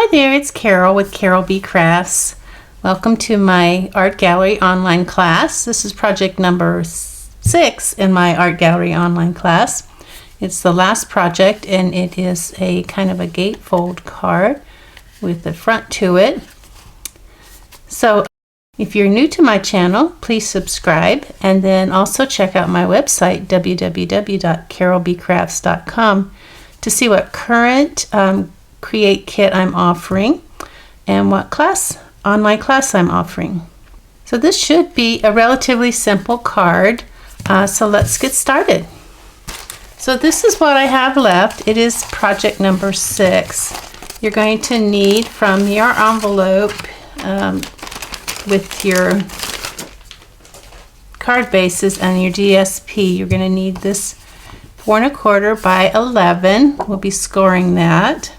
Hi there, it's Carol with Carolbcrafts. Welcome to my art gallery online class. This is project number 6 in my art gallery online class. It's the last project and it is a kind of a gatefold card with the front to it. So if you're new to my channel, please subscribe and then also check out my website www.carolbcrafts.com to see what current Create kit I'm offering and what online class I'm offering. So this should be a relatively simple card. So let's get started. So this is what I have left. It is project number 6. You're going to need from your envelope with your card bases and your DSP. You're going to need this 4 1/4 by 11. We'll be scoring that.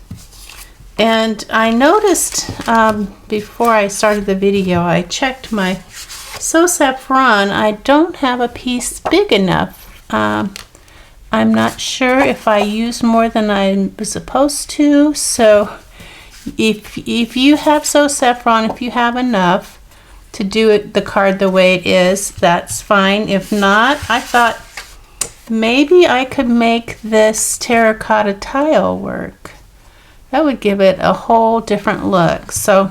And I noticed before I started the video, I checked my So Saffron. I don't have a piece big enough. I'm not sure if I used more than I was supposed to. So if you have So Saffron, if you have enough to do it the card the way it is, that's fine. If not, I thought maybe I could make this terracotta tile work. That would give it a whole different look. So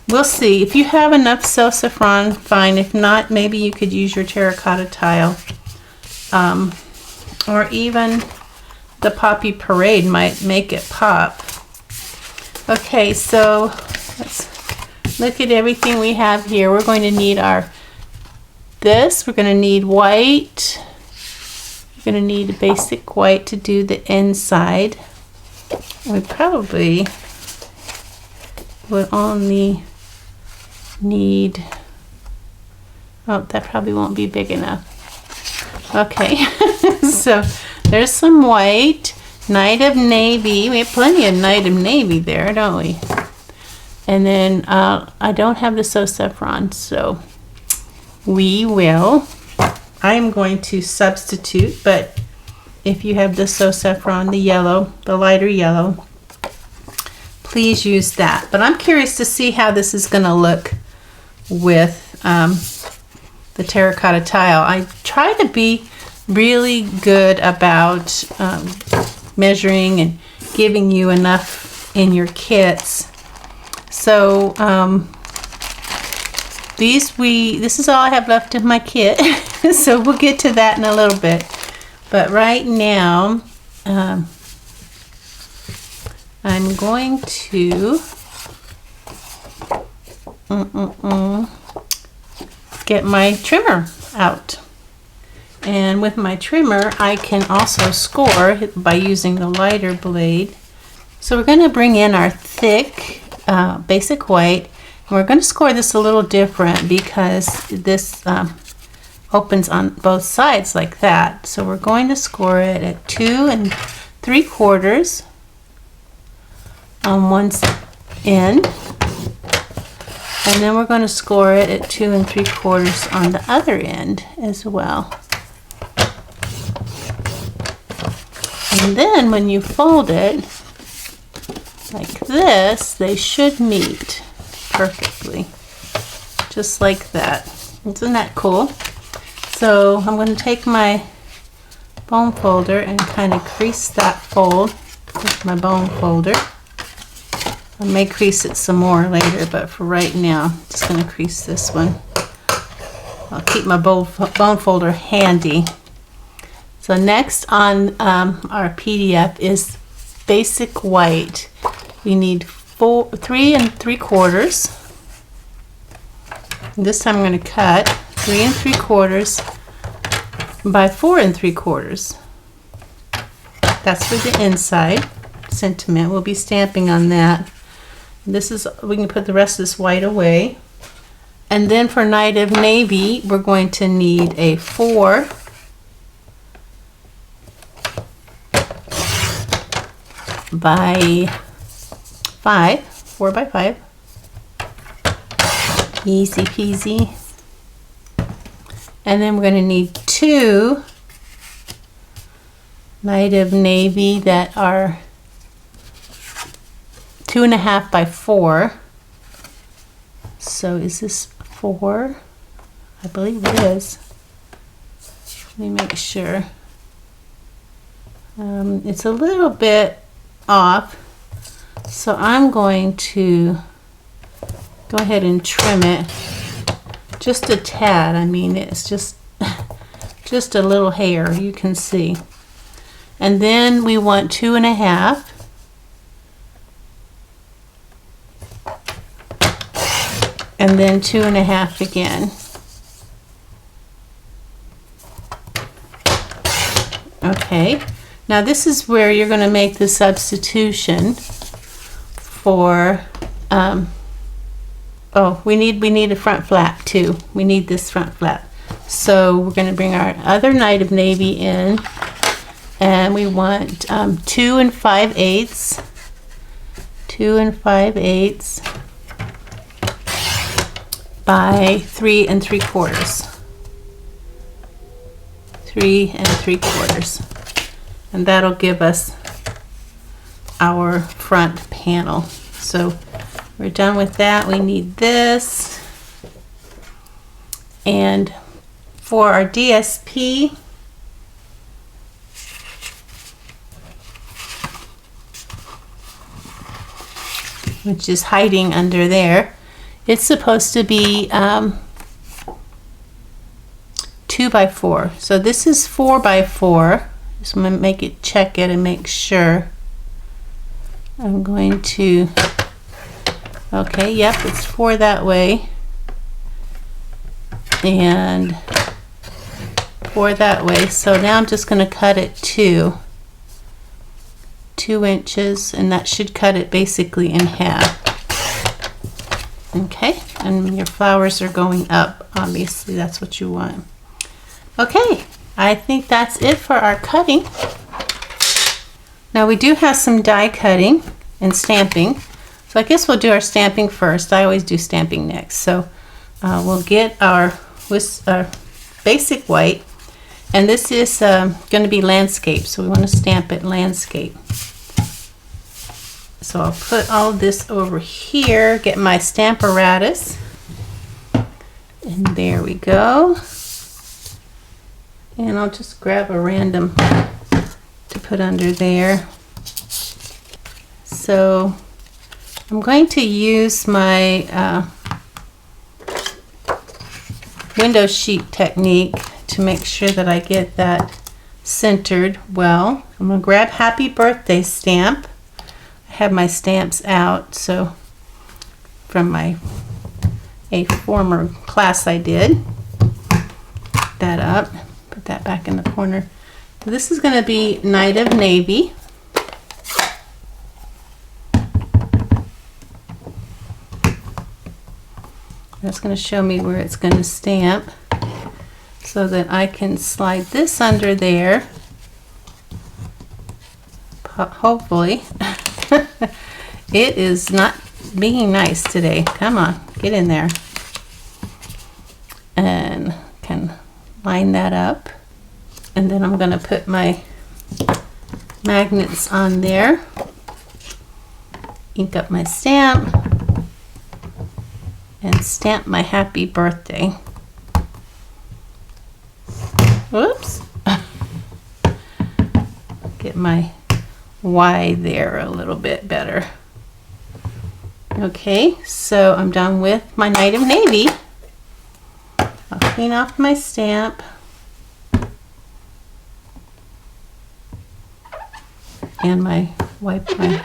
we'll see. If you have enough So Saffron, fine. If not, maybe you could use your terracotta tile. Or even the Poppy Parade might make it pop. Okay, so let's look at everything we have here. We're going to need we're going to need white. We're going to need a basic white to do the inside. We probably would only need, oh, that probably won't be big enough. Okay, so there's some white, Night of Navy. We have plenty of Night of Navy there, don't we? And then I don't have the So Saffron, so I'm going to substitute, but if you have the So Saffron, the yellow, the lighter yellow, please use that. But I'm curious to see how this is going to look with the terracotta tile. I try to be really good about measuring and giving you enough in your kits. So this is all I have left of my kit. So we'll get to that in a little bit. But right now, I'm going to get my trimmer out. And with my trimmer, I can also score by using the lighter blade. So we're going to bring in our thick basic white. And we're going to score this a little different because this opens on both sides like that. So we're going to score it at 2 3/4 on one end, and then we're going to score it at 2 3/4 on the other end as well. And then when you fold it like this, they should meet perfectly, just like that. Isn't that cool? So I'm going to take my bone folder and kind of crease that fold with my bone folder. I may crease it some more later, but for right now, I'm just going to crease this one. I'll keep my bone folder handy. So next on our PDF is basic white. We need 3 3/4. This time I'm going to cut 3 3/4 by 4 3/4. That's for the inside sentiment. We'll be stamping on that. We can put the rest of this white away. And then for Night of Navy, we're going to need a 4 by 5. 4 by 5. Easy peasy. And then we're going to need 2 Night of Navy that are 2.5 by 4. So is this 4? I believe it is. Let me make sure. It's a little bit off, so I'm going to go ahead and trim it just a tad. I mean, it's just a little hair, you can see. And then we want 2.5. And then 2.5 again. Okay, now this is where you're going to make the substitution for, oh, we need a front flap too. We need this front flap. So we're going to bring our other Night of Navy in, and we want 2 5/8, 2 5/8 by 3 3/4. 3 3/4, and that'll give us our front panel. So we're done with that. We need this, and for our DSP, which is hiding under there, it's supposed to be 2 by 4. So this is 4 by 4. Just going to make it, check it and make sure. I'm going to, okay, yep, it's 4 that way. And 4 that way. So now I'm just going to cut it 2 inches, and that should cut it basically in half. Okay, and your flowers are going up. Obviously, that's what you want. Okay, I think that's it for our cutting. Now we do have some die cutting and stamping. So I guess we'll do our stamping first. I always do stamping next. So we'll get our basic white. And this is going to be landscape. So we want to stamp it landscape. So I'll put all this over here, get my Stamparatus. And there we go. And I'll just grab a random to put under there. So I'm going to use my window sheet technique to make sure that I get that centered well. I'm going to grab Happy Birthday stamp. I have my stamps out, so from a former class I did. Put that up. Put that back in the corner. So this is going to be Night of Navy. That's going to show me where it's going to stamp so that I can slide this under there. Hopefully. It is not being nice today. Come on, get in there. And can line that up, and then I'm going to put my magnets on there, ink up my stamp, and stamp my Happy Birthday. Whoops. Get my Y there a little bit better. Okay, so I'm done with my Night of Navy. I'll clean off my stamp. And wipe my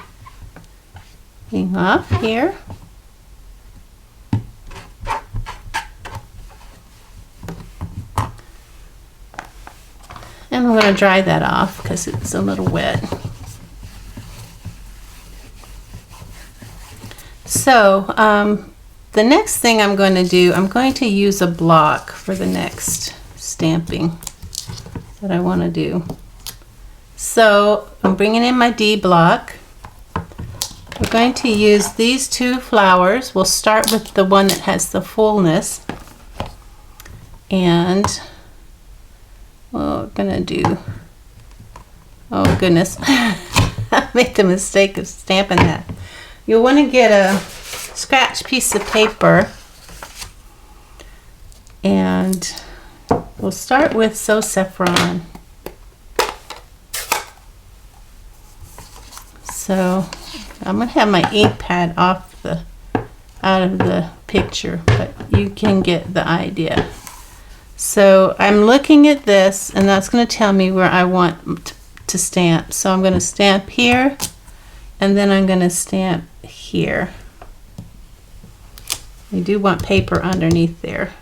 thing off here. And I'm going to dry that off because it's a little wet. So the next thing I'm going to do, I'm going to use a block for the next stamping that I want to do. So I'm bringing in my D block. We're going to use these 2 flowers. We'll start with the one that has the fullness. And we're going to do, oh goodness, I made the mistake of stamping that. you'll want to get a scratch piece of paper, and we'll start with So Saffron. So I'm going to have my ink pad out of the picture, but you can get the idea. So I'm looking at this, and that's going to tell me where I want to stamp. So I'm going to stamp here, and then I'm going to stamp here. We do want paper underneath there.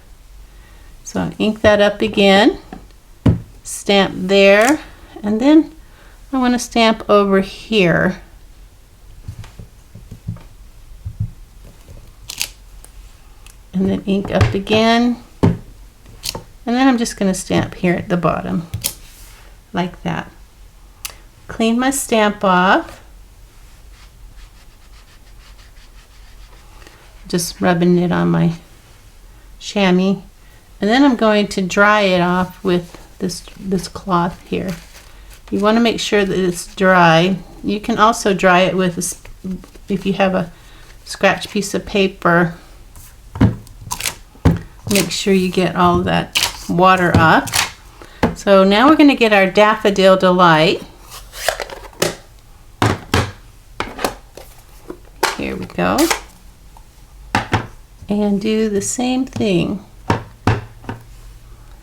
So I'll ink that up again, stamp there, and then I want to stamp over here. And then ink up again, and then I'm just going to stamp here at the bottom like that. Clean my stamp off, just rubbing it on my chamois, and then I'm going to dry it off with this cloth here. You want to make sure that it's dry. You can also dry it with if you have a scratch piece of paper. Make sure you get all of that water off. So now we're going to get our Daffodil Delight. Here we go. And do the same thing.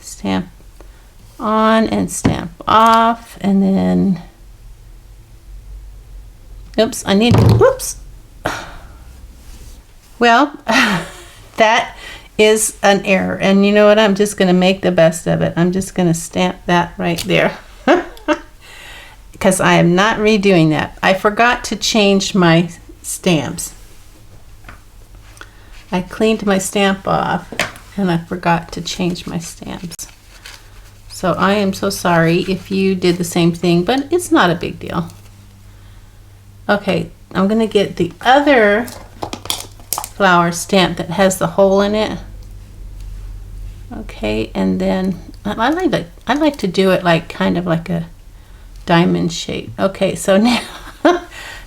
Stamp on and stamp off, and then, oops, whoops. Well, that is an error, and you know what, I'm just going to make the best of it. I'm just going to stamp that right there because I am not redoing that. I forgot to change my stamps. I cleaned my stamp off and I forgot to change my stamps. So I am so sorry if you did the same thing, but it's not a big deal. Okay, I'm going to get the other flower stamp that has the hole in it. Okay, and then I like to do it like kind of like a diamond shape. Okay, so now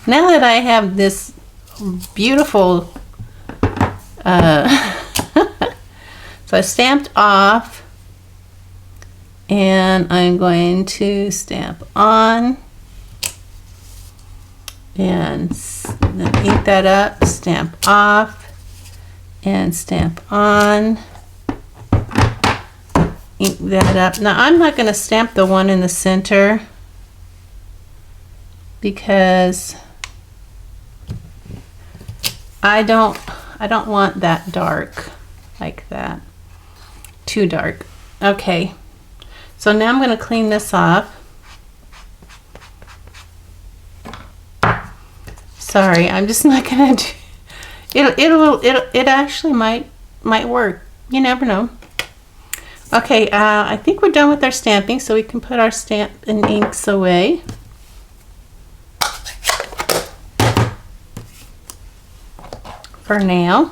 now that I have this beautiful so I stamped off, and I'm going to stamp on and then ink that up, stamp off and stamp on, ink that up. Now I'm not going to stamp the one in the center because I don't want that dark like that, too dark. Okay, so now I'm going to clean this off. Sorry, I'm just not going to do it actually might work. You never know. Okay, I think we're done with our stamping, so we can put our stamp and inks away. For now.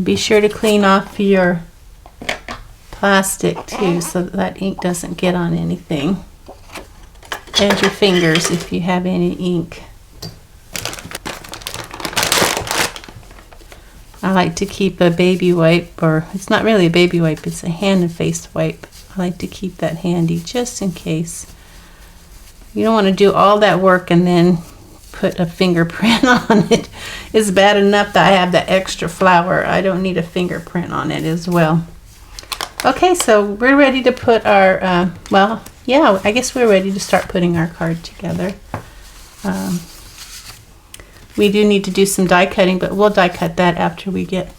Be sure to clean off your plastic too, so that ink doesn't get on anything. And your fingers if you have any ink. I like to keep a baby wipe, or it's not really a baby wipe, it's a hand and face wipe. I like to keep that handy just in case. You don't want to do all that work and then put a fingerprint on it. It's bad enough that I have the extra flower. I don't need a fingerprint on it as well. Okay, so we're ready to put our, well, yeah, I guess we're ready to start putting our card together. We do need to do some die cutting, but we'll die cut that after we get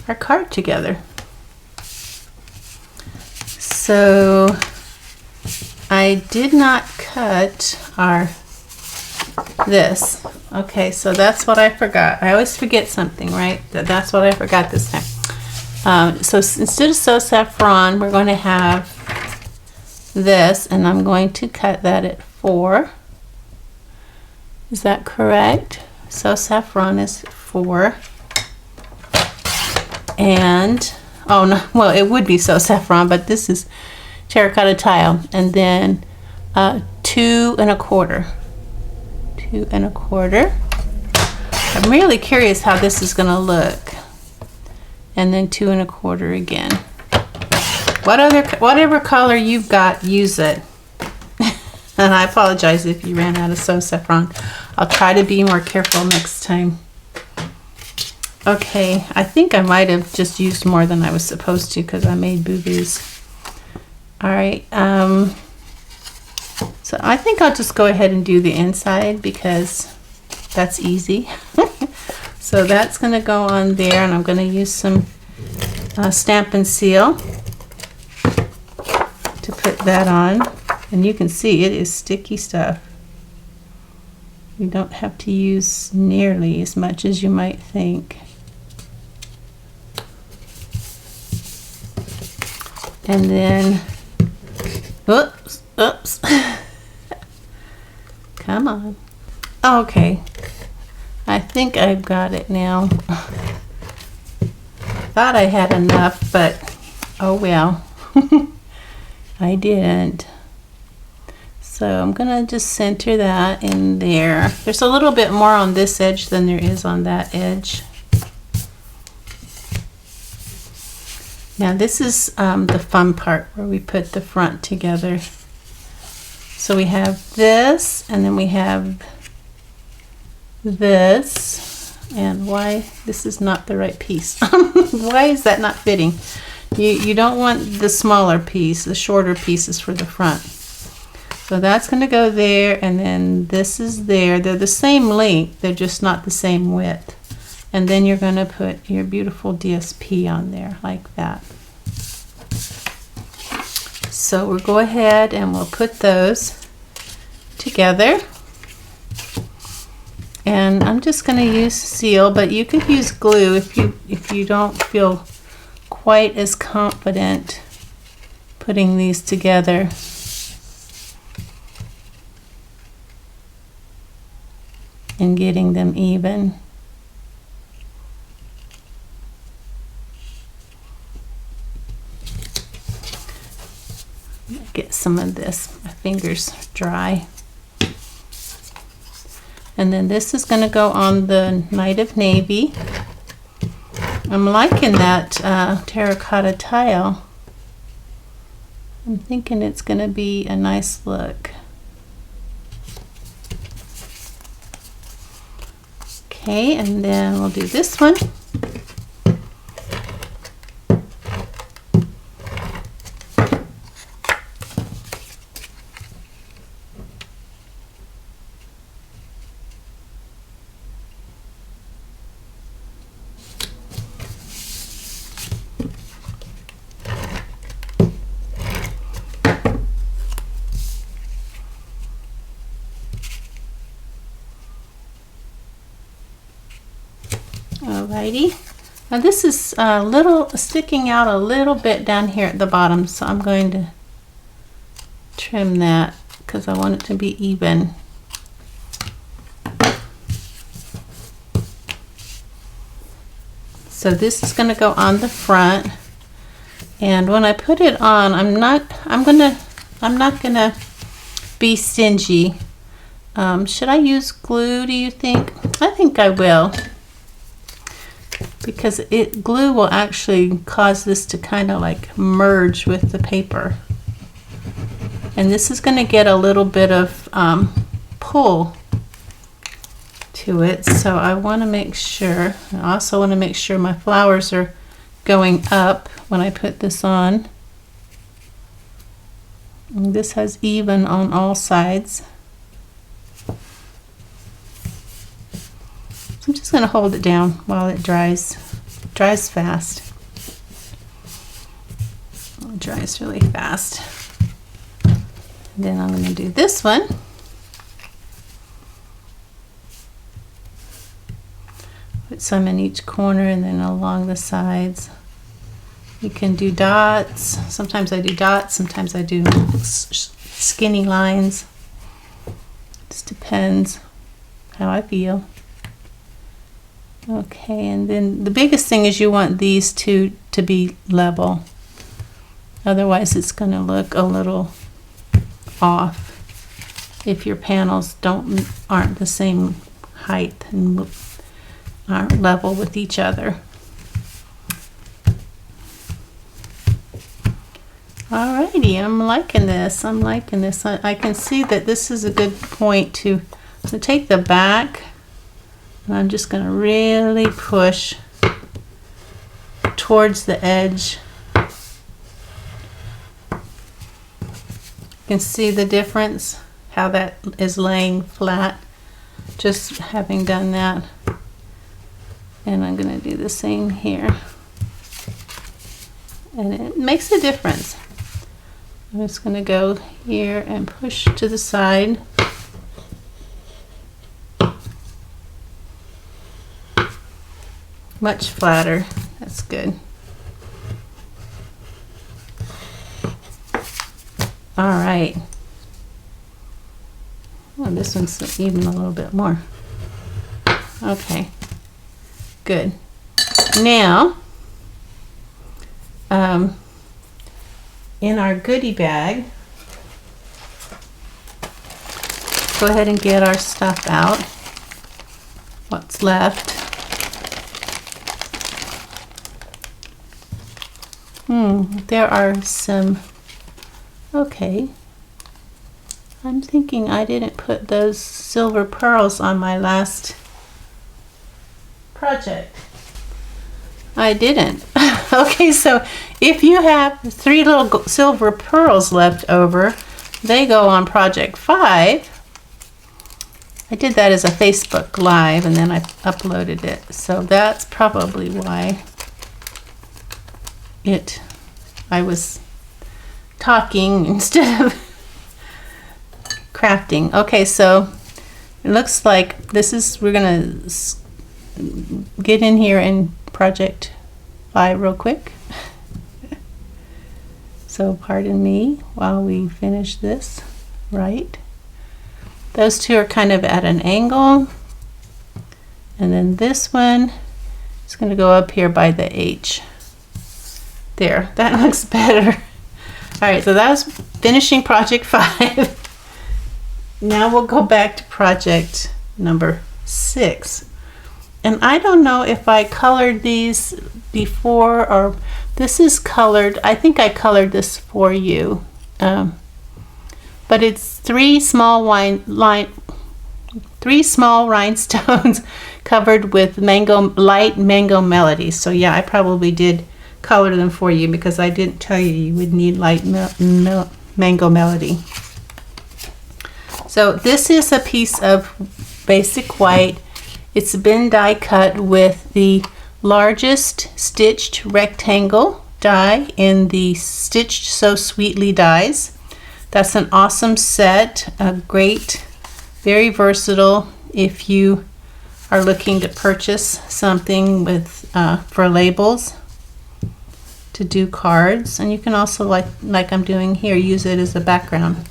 our card together. So I did not cut this. Okay, so that's what I forgot. I always forget something, right? That's what I forgot this time. So instead of So Saffron, we're going to have this, and I'm going to cut that at 4. Is that correct? So Saffron is 4. And oh no, well, it would be so saffron, but this is terracotta tile. And then 2 1/4. 2 1/4. I'm really curious how this is going to look. And then 2 1/4 again. Whatever color you've got, use it. And I apologize if you ran out of so saffron. I'll try to be more careful next time. Okay, I think I might have just used more than I was supposed to because I made boo-boos. All right, so I think I'll just go ahead and do the inside because that's easy. So that's going to go on there, and I'm going to use some Stampin' Seal to put that on. And you can see it is sticky stuff. You don't have to use nearly as much as you might think. And then, oops. Come on. Okay. I think I've got it now. Thought I had enough, but oh well. I didn't. So I'm going to just center that in there. There's a little bit more on this edge than there is on that edge. Now this is the fun part where we put the front together. So we have this, and then we have this. And why this is not the right piece. Why is that not fitting? You don't want the smaller piece, the shorter pieces for the front. So that's going to go there, and then this is there. They're the same length, they're just not the same width. And then you're going to put your beautiful DSP on there like that. So we'll go ahead and we'll put those together. And I'm just going to use seal, but you could use glue if you don't feel quite as confident putting these together. And getting them even. Get some of this. My fingers are dry. And then this is going to go on the Night of Navy. I'm liking that terracotta tile. I'm thinking it's going to be a nice look. Okay, and then we'll do this one. Alrighty, now this is sticking out a little bit down here at the bottom, so I'm going to trim that because I want it to be even. So this is going to go on the front, and when I put it on, I'm not gonna be stingy. Should I use glue, do you think? I think I will. Because glue will actually cause this to kind of like merge with the paper. And this is going to get a little bit of pull to it. So I want to make sure, I also want to make sure my flowers are going up when I put this on. And this has even on all sides. I'm just going to hold it down while it dries. It dries fast. It dries really fast. And then I'm going to do this one. Put some in each corner and then along the sides. You can do dots. Sometimes I do dots, sometimes I do skinny lines. Just depends how I feel. Okay, and then the biggest thing is you want these two to be level. Otherwise it's going to look a little off if your panels aren't the same height and aren't level with each other. Alrighty, I'm liking this. I can see that this is a good point to take the back, and I'm just going to really push towards the edge. You can see the difference, how that is laying flat, just having done that. And I'm going to do the same here. And it makes a difference. I'm just going to go here and push to the side. Much flatter. That's good. All right. Oh, this one's even a little bit more. Okay. Good. Now, in our goodie bag, go ahead and get our stuff out. What's left? There are some. Okay. I'm thinking I didn't put those silver pearls on my last project. I didn't. Okay, so if you have 3 little silver pearls left over, they go on project 5. I did that as a Facebook Live and then I uploaded it. So that's probably why I was talking instead of crafting. Okay, so it looks like we're gonna get in here in project 5 real quick. So pardon me while we finish this. Right, those two are kind of at an angle, and then this one is going to go up here by the H. There, that looks better. All right, so that was finishing project 5. Now we'll go back to project number 6. And I don't know if I colored these before, or this is colored. I think I colored this for you. But it's 3 small rhinestones covered with light mango melody. So yeah, I probably did color them for you because I didn't tell you would need light mango melody. So this is a piece of basic white. It's been die cut with the largest stitched rectangle die in the Stitched So Sweetly dies. That's an awesome set, a great, very versatile if you are looking to purchase something with for labels to do cards, and you can also, like I'm doing here, use it as a background.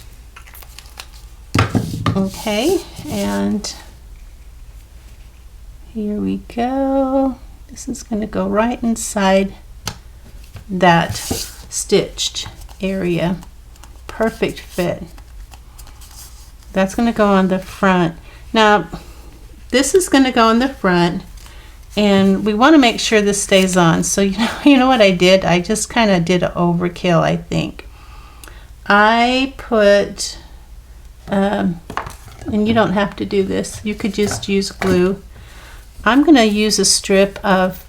Okay, and here we go. This is going to go right inside that stitched area. Perfect fit. That's going to go on the front. Now, this is going to go on the front, and we want to make sure this stays on. So you know what I did? I just kind of did an overkill, I think. I put, and you don't have to do this. You could just use glue. I'm going to use a strip of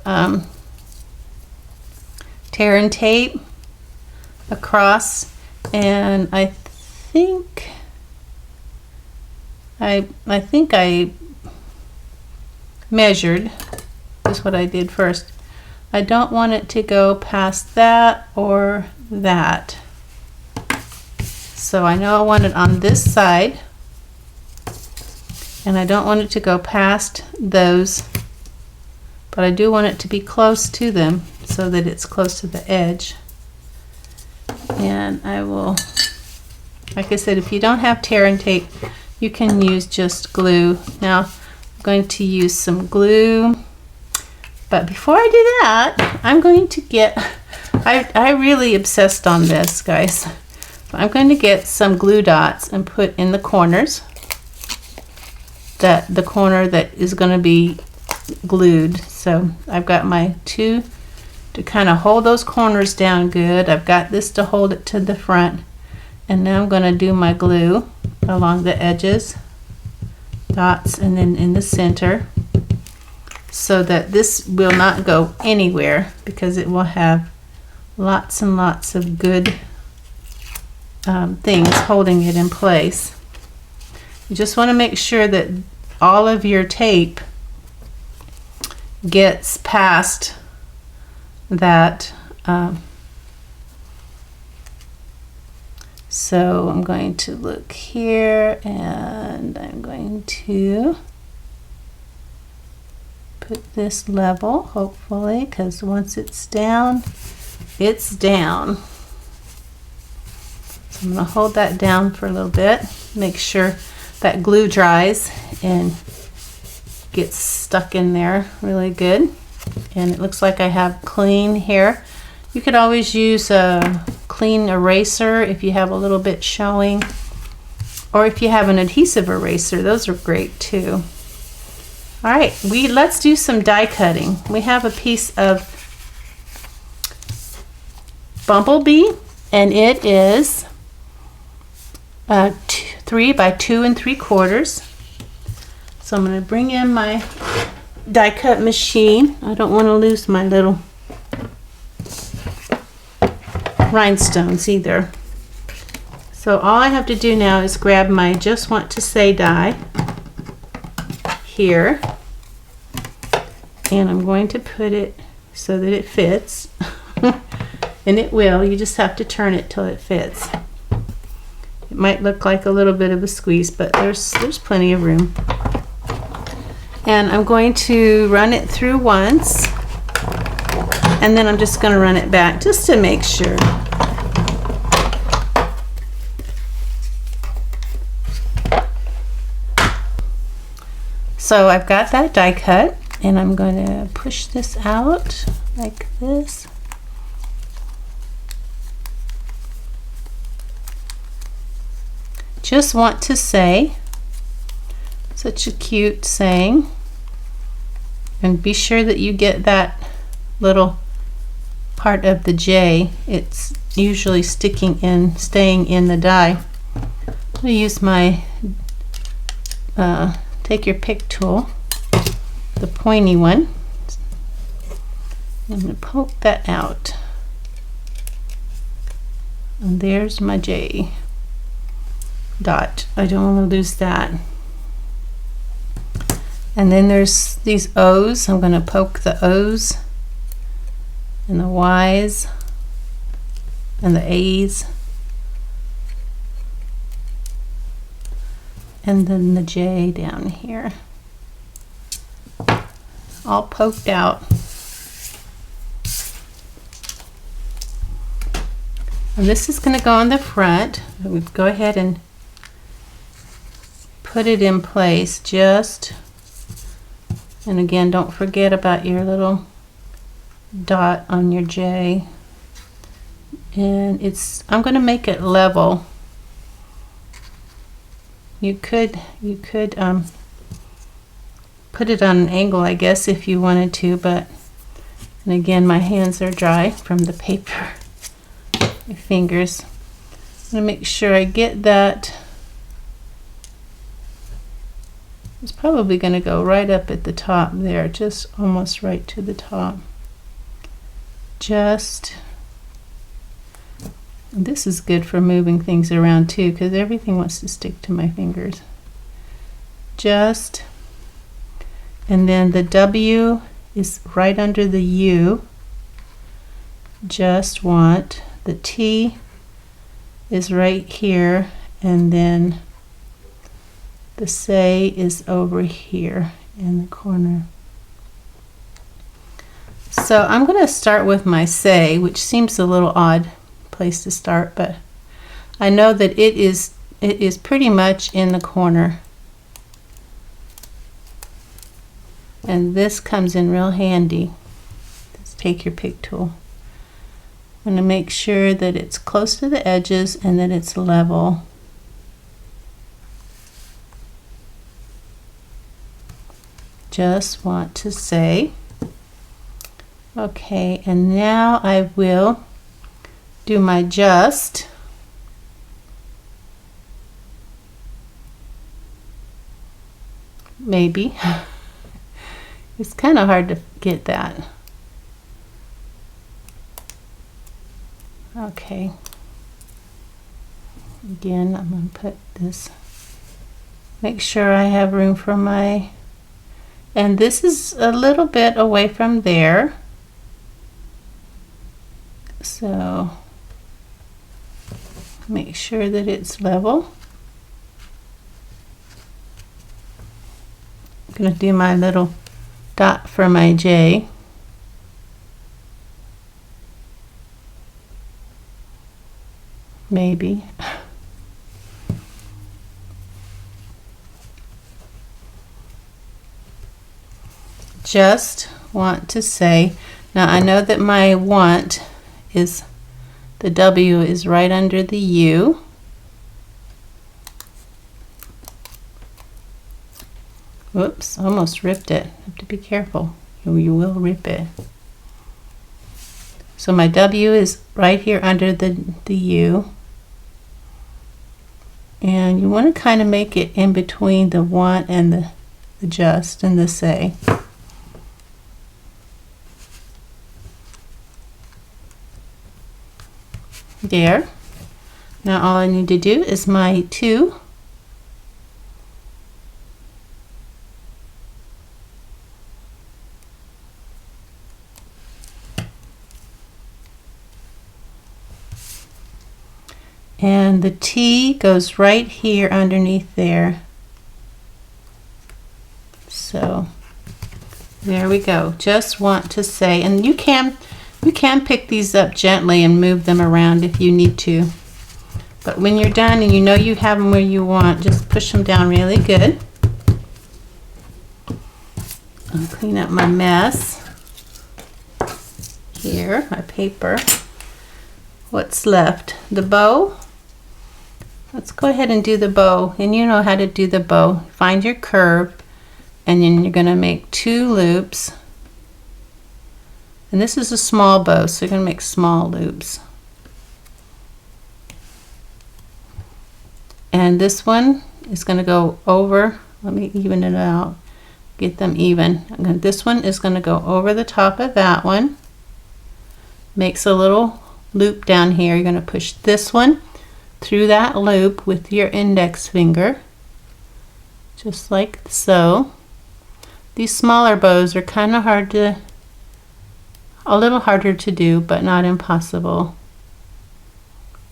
tear and tape across, and I think I measured. This is what I did first. I don't want it to go past that or that. So I know I want it on this side, and I don't want it to go past those, but I do want it to be close to them so that it's close to the edge. And I will, like I said, if you don't have tear and tape, you can use just glue. Now I'm going to use some glue But before I do that, I'm going to get, I really obsessed on this, guys. So I'm going to get some glue dots and put in the corners, the corner that is going to be glued. So I've got my two to kind of hold those corners down good. I've got this to hold it to the front. And now I'm going to do my glue along the edges, dots, and then in the center, so that this will not go anywhere, because it will have lots and lots of good things holding it in place. You just want to make sure that all of your tape gets past that. So I'm going to look here, and I'm going to put this level, hopefully, because once it's down, it's down. So I'm going to hold that down for a little bit, make sure that glue dries and gets stuck in there really good. And it looks like I have clean here. You could always use a clean eraser if you have a little bit showing, or if you have an adhesive eraser, those are great too. All right, let's do some die cutting. We have a piece of Bumblebee, and it is 3 by 2 3/4. So I'm going to bring in my die cut machine. I don't want to lose my little rhinestones either. So all I have to do now is grab my Just Want to Say die here, and I'm going to put it so that it fits. And it will. You just have to turn it till it fits. It might look like a little bit of a squeeze, but there's plenty of room. And I'm going to run it through once, and then I'm just going to run it back just to make sure. So I've got that die cut, and I'm going to push this out like this. Just Want to Say. Such a cute saying. And be sure that you get that little part of the J. It's usually staying in the die. I'm going to use my take your pick tool, the pointy one. I'm going to poke that out. And there's my J dot. I don't want to lose that. And then there's these O's. I'm going to poke the O's and the Y's and the A's, and then the J down here, all poked out. And this is going to go on the front. We'll go ahead and put it in place just. And again, don't forget about your little dot on your J. And I'm going to make it level. You could put it on an angle, I guess, if you wanted to, but, and again, my hands are dry from the paper. My fingers. I'm going to make sure I get that. It's probably going to go right up at the top there, just almost right to the top. This is good for moving things around too, because everything wants to stick to my fingers. And then the W is right under the U. Just Want. The T is right here, and then the Say is over here in the corner. So I'm going to start with my Say, which seems a little odd place to start, but I know that it is pretty much in the corner. And this comes in real handy. Just take your pick tool. I'm going to make sure that it's close to the edges and that it's level. Just want to say, okay, and now I will do my just. Maybe. It's kind of hard to get that. Okay. Again, I'm going to put this, make sure I have room for my, and this is a little bit away from there. So make sure that it's level. I'm going to do my little dot for my J. Maybe. Just want to say, now I know that my want is, the W is right under the U. Whoops, almost ripped it. Have to be careful. You will rip it. So my W is right here under the U. And you want to kind of make it in between the want and the just and the say. There. Now all I need to do is my 2. And the T goes right here underneath there. So there we go. Just want to say, and you can pick these up gently and move them around if you need to. But when you're done and you know you have them where you want, just push them down really good. I'll clean up my mess. Here, my paper. What's left? The bow. Let's go ahead and do the bow, and you know how to do the bow. Find your curve, and then you're going to make 2 loops. And this is a small bow, so you're going to make small loops. And this one is going to go over. Let me even it out. Get them even. This one is going to go over the top of that one. Makes a little loop down here. You're going to push this one through that loop with your index finger, just like so. These smaller bows are kind of hard to, a little harder to do, but not impossible.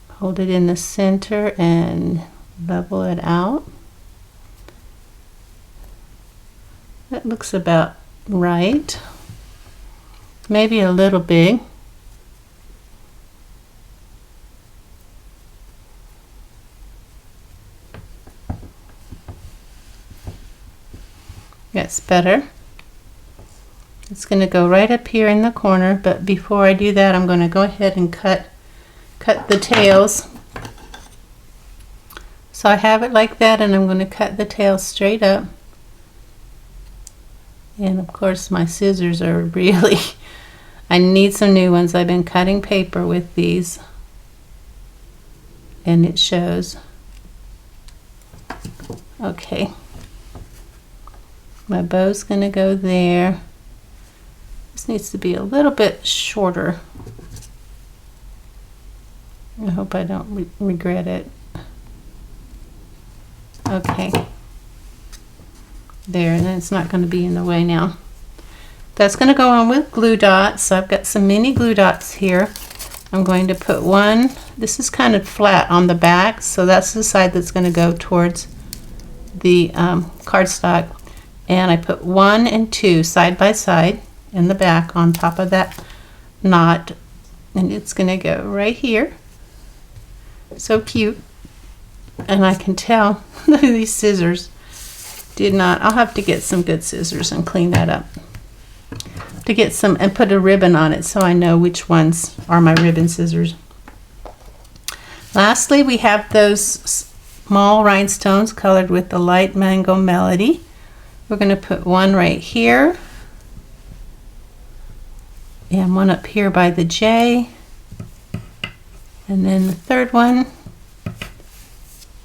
Hold it in the center and level it out. That looks about right. Maybe a little big. That's better. It's going to go right up here in the corner, but before I do that, I'm going to go ahead and cut the tails. So I have it like that, and I'm going to cut the tail straight up. And of course my scissors are really, I need some new ones. I've been cutting paper with these, and it shows. Okay. My bow's going to go there. This needs to be a little bit shorter. I hope I don't regret it. Okay. There, and then it's not going to be in the way now. That's going to go on with glue dots. So I've got some mini glue dots here. I'm going to put one, this is kind of flat on the back, so that's the side that's going to go towards the cardstock. And I put 1 and 2 side by side in the back on top of that knot, and it's going to go right here. So cute. And I can tell, look at these scissors. Did not. I'll have to get some good scissors and clean that up. To get some and put a ribbon on it so I know which ones are my ribbon scissors. Lastly, we have those small rhinestones colored with the light mango melody. We're going to put one right here and one up here by the J, and then the third one,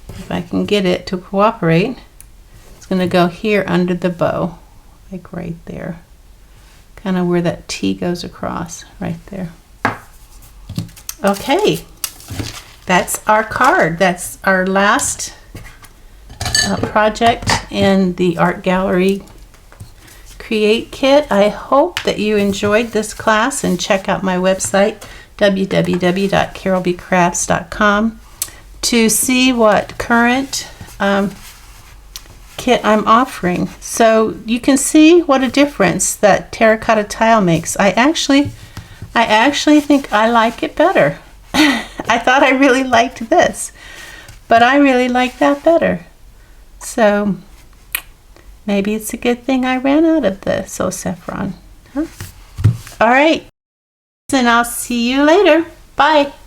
if I can get it to cooperate, it's going to go here under the bow, like right there, kind of where that T goes across, right there. Okay, that's our card. That's our last project in the Art Gallery Create Kit. I hope that you enjoyed this class, and check out my website www.carolbcrafts.com to see what current kit I'm offering. So you can see what a difference that terracotta tile makes. I actually think I like it better. I thought I really liked this, but I really like that better. So maybe it's a good thing I ran out of the So Saffron. Huh? All right, and I'll see you later. Bye.